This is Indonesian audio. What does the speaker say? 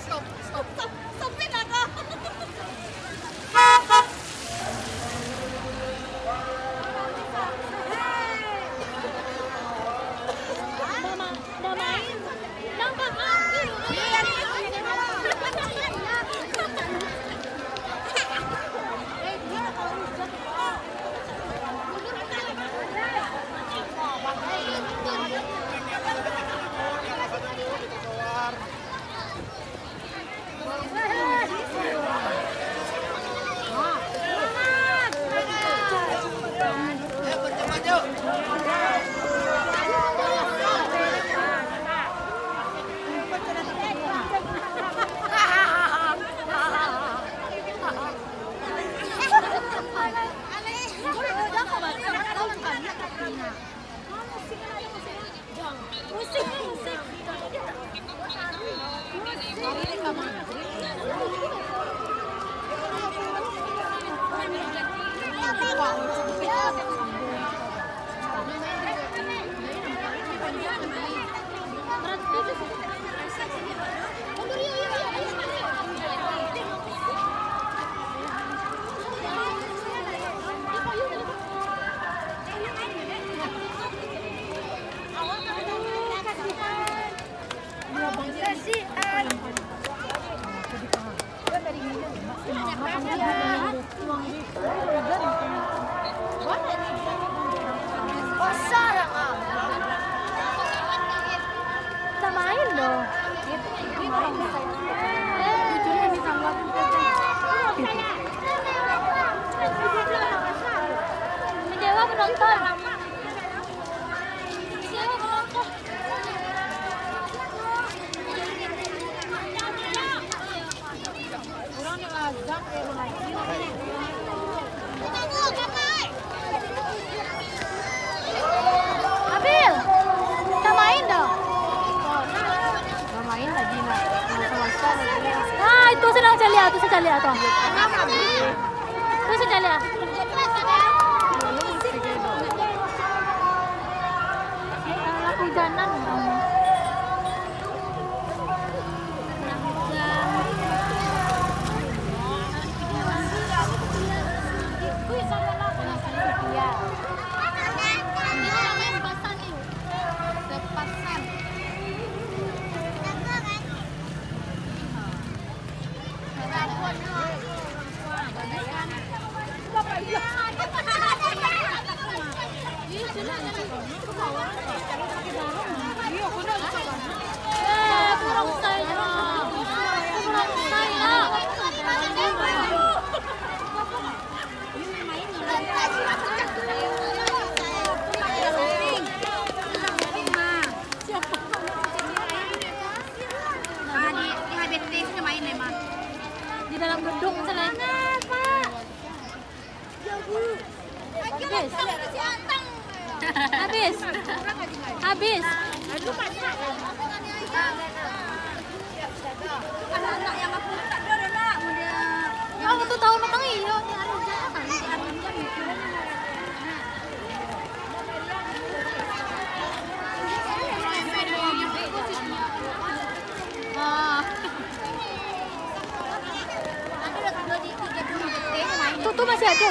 Stopin ako. Main dong. Mendewa penonton. Abil, kita main dong. Main lagi nak. Ah, itu sedang saya lihat tuh. Itu saya lihat. Laku janan. Di dalam gedung misalnya. Habis. Anak-anak yang aku tak ada nak. Oh, itu tahu matang iyo. Tuh masih ada.